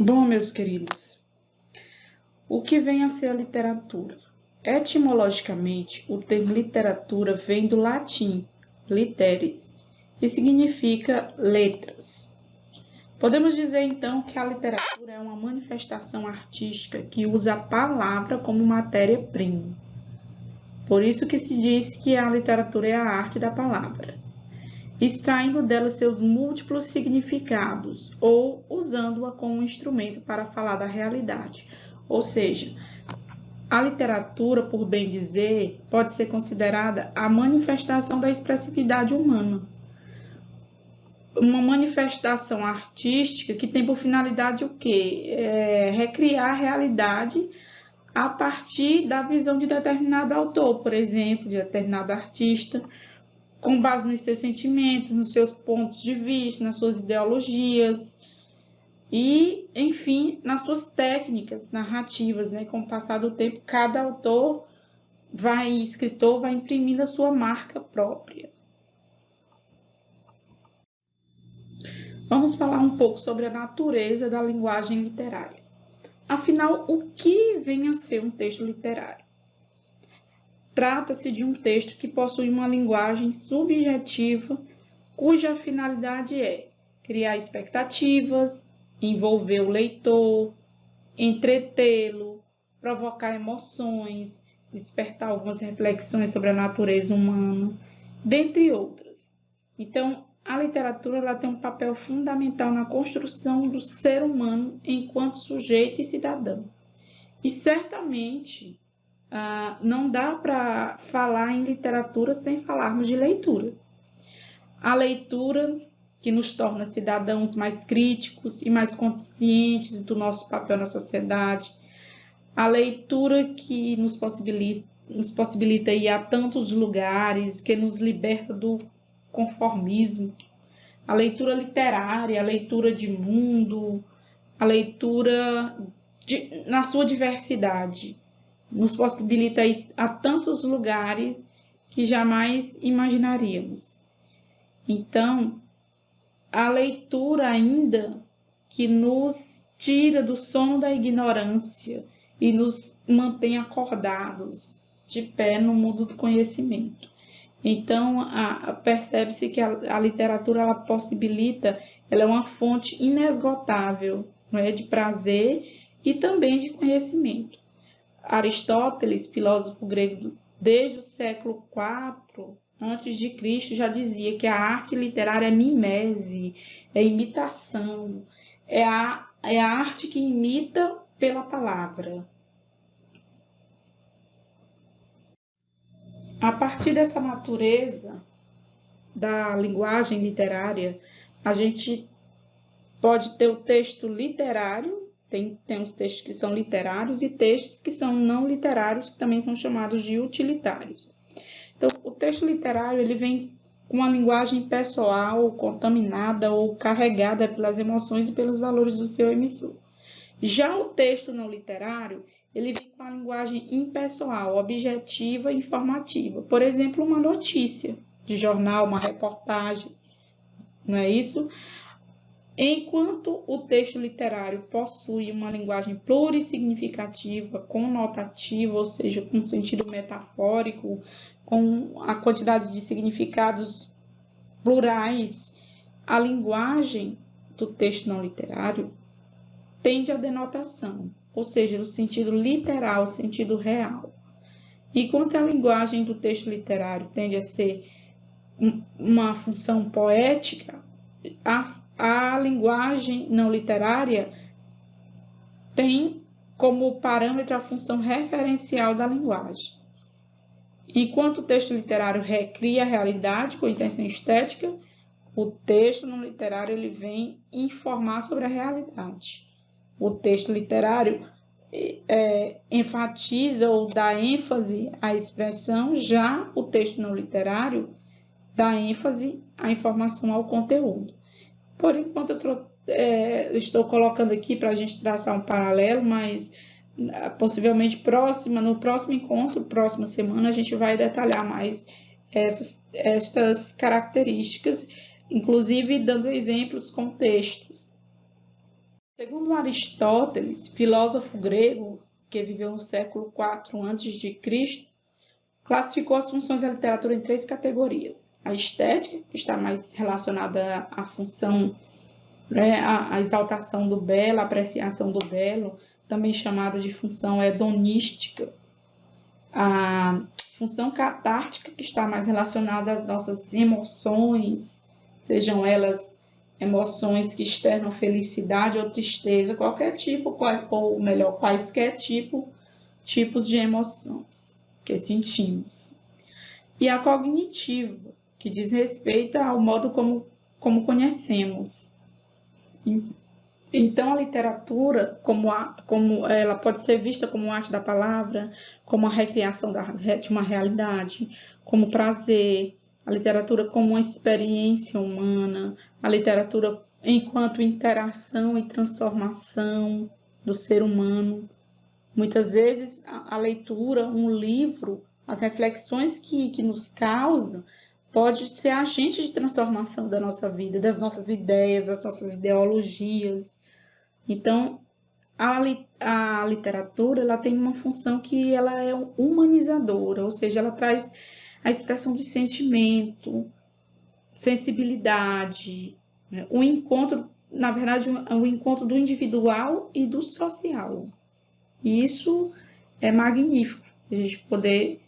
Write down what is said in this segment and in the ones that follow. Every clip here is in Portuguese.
Bom, meus queridos, o que vem a ser a literatura? Etimologicamente, o termo literatura vem do latim literis, que significa letras. Podemos dizer, então, que a literatura é uma manifestação artística que usa a palavra como matéria-prima. Por isso que se diz que a literatura é a arte da palavra, extraindo dela seus múltiplos significados ou usando-a como um instrumento para falar da realidade. Ou seja, a literatura, por bem dizer, pode ser considerada a manifestação da expressividade humana. Uma manifestação artística que tem por finalidade o quê? Recriar a realidade a partir da visão de determinado autor, por exemplo, de determinado artista, com base nos seus sentimentos, nos seus pontos de vista, nas suas ideologias e, enfim, nas suas técnicas narrativas, né? Com o passar do tempo, cada escritor vai imprimindo a sua marca própria. Vamos falar um pouco sobre a natureza da linguagem literária. Afinal, o que vem a ser um texto literário? Trata-se de um texto que possui uma linguagem subjetiva, cuja finalidade é criar expectativas, envolver o leitor, entretê-lo, provocar emoções, despertar algumas reflexões sobre a natureza humana, dentre outras. Então, a literatura ela tem um papel fundamental na construção do ser humano enquanto sujeito e cidadão. E certamente não dá para falar em literatura sem falarmos de leitura. A leitura que nos torna cidadãos mais críticos e mais conscientes do nosso papel na sociedade. A leitura que nos possibilita ir a tantos lugares, que nos liberta do conformismo. A leitura literária, a leitura de mundo, a leitura na sua diversidade. Nos possibilita ir a tantos lugares que jamais imaginaríamos. Então, a leitura ainda que nos tira do sono da ignorância e nos mantém acordados, de pé no mundo do conhecimento. Então, percebe-se que a literatura ela possibilita, ela é uma fonte inesgotável, não é, de prazer e também de conhecimento. Aristóteles, filósofo grego desde o século IV a.C., já dizia que a arte literária é mimese, é imitação, é a arte que imita pela palavra. A partir dessa natureza da linguagem literária, a gente pode ter o texto literário, tem os textos que são literários e textos que são não literários, que também são chamados de utilitários. Então, o texto literário ele vem com uma linguagem pessoal, contaminada ou carregada pelas emoções e pelos valores do seu emissor. Já o texto não literário, ele vem com a linguagem impessoal, objetiva e informativa. Por exemplo, uma notícia de jornal, uma reportagem, não é isso? Enquanto o texto literário possui uma linguagem plurissignificativa, conotativa, ou seja, com sentido metafórico, com a quantidade de significados plurais, a linguagem do texto não literário tende à denotação, ou seja, do sentido literal, sentido real. Enquanto a linguagem do texto literário tende a ser uma função poética, a linguagem não literária tem como parâmetro a função referencial da linguagem. Enquanto o texto literário recria a realidade com intenção estética, o texto não literário ele vem informar sobre a realidade. O texto literário enfatiza ou dá ênfase à expressão, já o texto não literário dá ênfase à informação, ao conteúdo. Por enquanto, eu estou colocando aqui para a gente traçar um paralelo, mas possivelmente no próximo encontro, próxima semana, a gente vai detalhar mais estas características, inclusive dando exemplos com textos. Segundo Aristóteles, filósofo grego que viveu no século IV a.C., classificou as funções da literatura em 3 categorias. A estética, que está mais relacionada à função, à exaltação do belo, à apreciação do belo, também chamada de função hedonística. A função catártica, que está mais relacionada às nossas emoções, sejam elas emoções que externam felicidade ou tristeza, qualquer tipo, ou melhor, quaisquer tipos de emoções que sentimos. E a cognitiva, que diz respeito ao modo como conhecemos. Então, a literatura, como ela pode ser vista como arte da palavra, como a recriação de uma realidade, como prazer, a literatura como uma experiência humana, a literatura enquanto interação e transformação do ser humano. Muitas vezes, a leitura, um livro, as reflexões que nos causam, pode ser agente de transformação da nossa vida, das nossas ideias, das nossas ideologias. Então, a literatura ela tem uma função que ela é humanizadora, ou seja, ela traz a expressão de sentimento, sensibilidade, né? O encontro, na verdade, o encontro do individual e do social. E isso é magnífico, a gente poder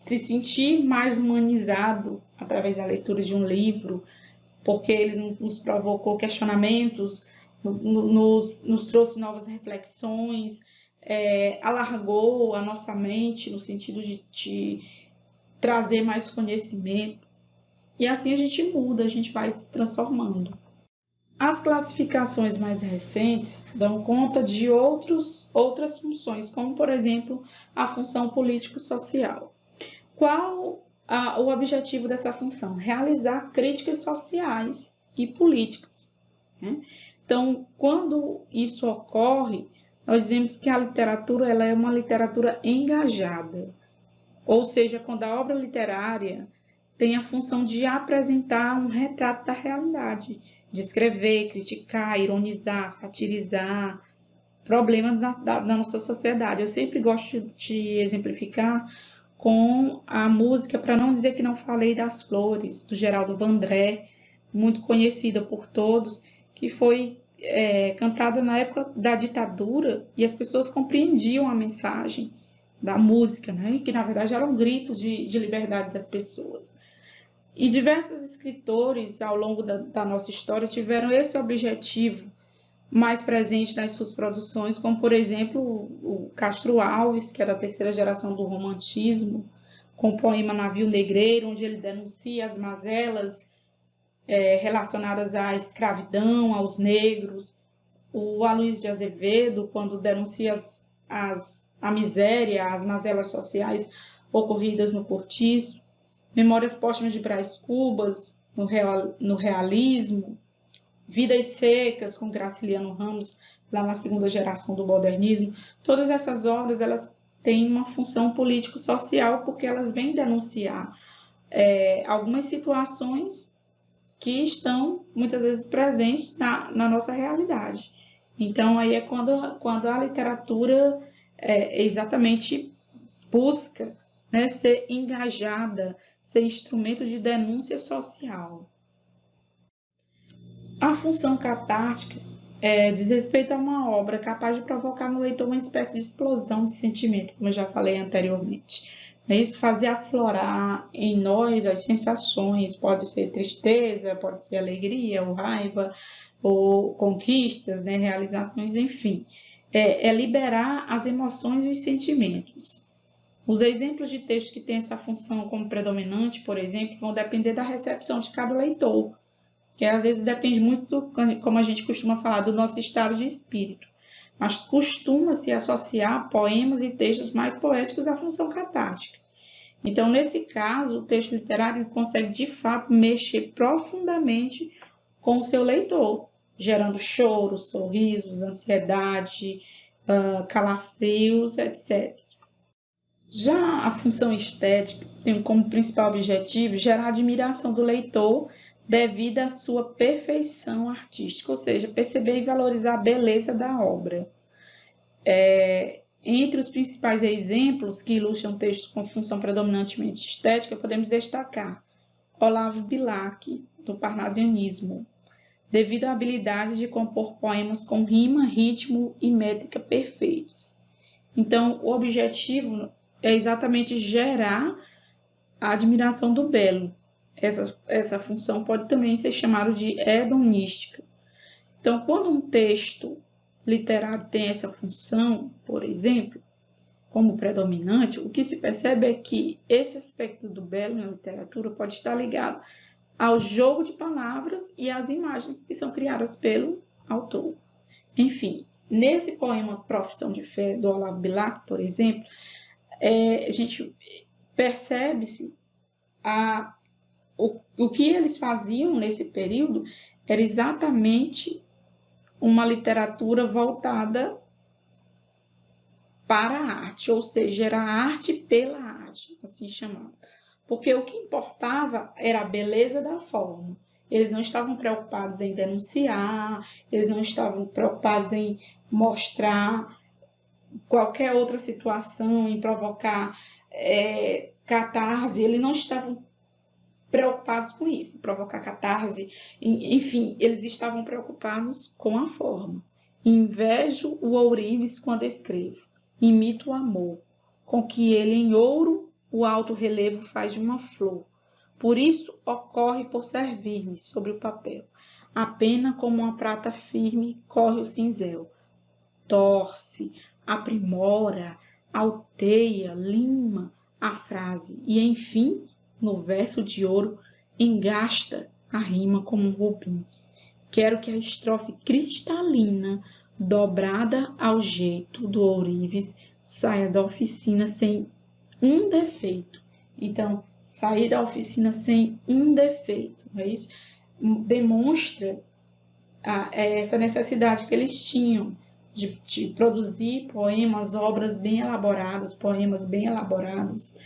se sentir mais humanizado através da leitura de um livro, porque ele nos provocou questionamentos, nos trouxe novas reflexões, alargou a nossa mente no sentido de trazer mais conhecimento. E assim a gente muda, a gente vai se transformando. As classificações mais recentes dão conta de outras funções, como, por exemplo, a função político-social. Qual o objetivo dessa função? Realizar críticas sociais e políticas, né? Então, quando isso ocorre, nós dizemos que a literatura ela é uma literatura engajada, ou seja, quando a obra literária tem a função de apresentar um retrato da realidade, de escrever, criticar, ironizar, satirizar problemas da nossa sociedade. Eu sempre gosto de exemplificar com a música, para não dizer que não falei, das Flores, do Geraldo Vandré, muito conhecida por todos, que foi cantada na época da ditadura, e as pessoas compreendiam a mensagem da música, né? Que na verdade era um grito de liberdade das pessoas. E diversos escritores ao longo da nossa história tiveram esse objetivo mais presente nas suas produções, como por exemplo o Castro Alves, que é da terceira geração do romantismo, com o poema Navio Negreiro, onde ele denuncia as mazelas relacionadas à escravidão, aos negros. O Aloysio de Azevedo, quando denuncia a miséria, as mazelas sociais ocorridas no cortiço. Memórias Póstumas de Brás Cubas, no realismo. Vidas Secas, com Graciliano Ramos, lá na segunda geração do modernismo. Todas essas obras elas têm uma função político-social, porque elas vêm denunciar algumas situações que estão, muitas vezes, presentes na nossa realidade. Então, aí é quando a literatura exatamente busca, né, ser engajada, ser instrumento de denúncia social. A função catártica diz respeito a uma obra capaz de provocar no leitor uma espécie de explosão de sentimento, como eu já falei anteriormente. Isso fazer aflorar em nós as sensações, pode ser tristeza, pode ser alegria, ou raiva, ou conquistas, né, realizações, enfim. Liberar as emoções e os sentimentos. Os exemplos de texto que têm essa função como predominante, por exemplo, vão depender da recepção de cada leitor, que às vezes depende muito, como a gente costuma falar, do nosso estado de espírito, mas costuma-se associar poemas e textos mais poéticos à função catártica. Então, nesse caso, o texto literário consegue, de fato, mexer profundamente com o seu leitor, gerando choros, sorrisos, ansiedade, calafrios, etc. Já a função estética tem como principal objetivo gerar admiração do leitor devido à sua perfeição artística, ou seja, perceber e valorizar a beleza da obra. Entre os principais exemplos que ilustram textos com função predominantemente estética, podemos destacar Olavo Bilac, do Parnasianismo, devido à habilidade de compor poemas com rima, ritmo e métrica perfeitos. Então, o objetivo é exatamente gerar a admiração do belo. Essa função pode também ser chamada de hedonística. Então, quando um texto literário tem essa função, por exemplo, como predominante, o que se percebe é que esse aspecto do belo na literatura pode estar ligado ao jogo de palavras e às imagens que são criadas pelo autor. Enfim, nesse poema Profissão de Fé, do Olavo Bilac, por exemplo, a gente percebe-se o que eles faziam nesse período era exatamente uma literatura voltada para a arte, ou seja, era a arte pela arte, assim chamada. Porque o que importava era a beleza da forma. Eles não estavam preocupados em denunciar, eles não estavam preocupados em mostrar qualquer outra situação, em provocar catarse, eles não estavam preocupados com isso, provocar catarse, enfim, eles estavam preocupados com a forma. Invejo o ourives quando escrevo, imito o amor, com que ele em ouro o alto relevo faz de uma flor. Por isso ocorre por servir-me sobre o papel. A pena como uma prata firme corre o cinzel. Torce, aprimora, alteia, lima a frase e, enfim, no verso de ouro, engasta a rima como um rubim. Quero que a estrofe cristalina, dobrada ao jeito do ourives, saia da oficina sem um defeito. Então, sair da oficina sem um defeito, não é isso? Demonstra essa necessidade que eles tinham de produzir poemas, obras bem elaboradas, poemas bem elaborados.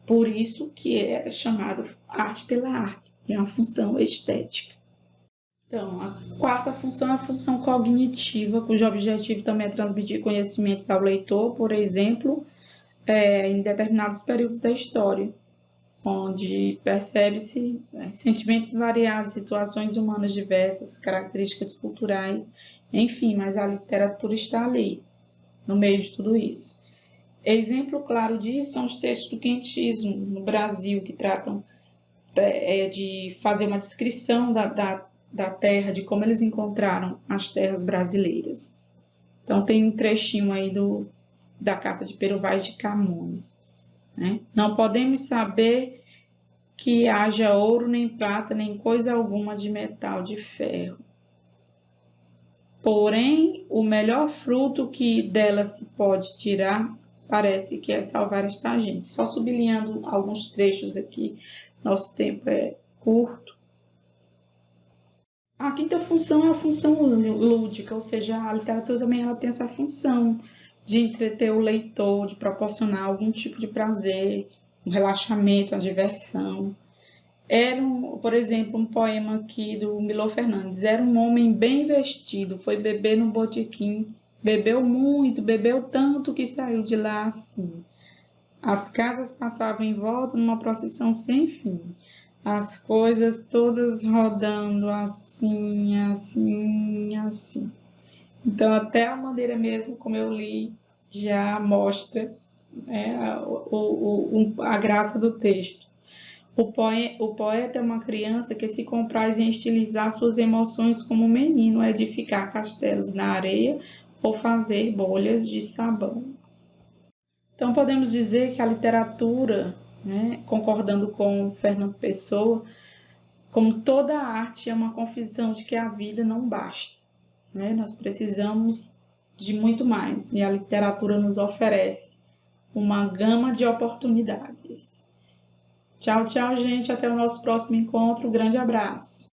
Por isso que é chamado arte pela arte, é uma função estética. Então, a quarta função é a função cognitiva, cujo objetivo também é transmitir conhecimentos ao leitor, por exemplo, em determinados períodos da história, onde percebe-se sentimentos variados, situações humanas diversas, características culturais, enfim, mas a literatura está ali, no meio de tudo isso. Exemplo claro disso são os textos do quentismo no Brasil, que tratam de fazer uma descrição da terra, de como eles encontraram as terras brasileiras. Então, tem um trechinho aí da carta de Pero Vaz de Camões. Né? Não podemos saber que haja ouro, nem prata, nem coisa alguma de metal, de ferro. Porém, o melhor fruto que dela se pode tirar parece que é salvar esta gente. Só sublinhando alguns trechos aqui, nosso tempo é curto. A quinta função é a função lúdica, ou seja, a literatura também ela tem essa função de entreter o leitor, de proporcionar algum tipo de prazer, um relaxamento, uma diversão. Por exemplo, um poema aqui do Milor Fernandes. Era um homem bem vestido, foi beber no botequim, bebeu muito, bebeu tanto que saiu de lá assim. As casas passavam em volta numa procissão sem fim. As coisas todas rodando assim, assim, assim. Então, até a maneira mesmo como eu li já mostra a graça do texto. O poeta é uma criança que se compraz em estilizar suas emoções como um menino, edificar castelos na areia ou fazer bolhas de sabão. Então, podemos dizer que a literatura, concordando com Fernando Pessoa, como toda arte, é uma confissão de que a vida não basta. Nós precisamos de muito mais, e a literatura nos oferece uma gama de oportunidades. Tchau, tchau, gente. Até o nosso próximo encontro. Um grande abraço.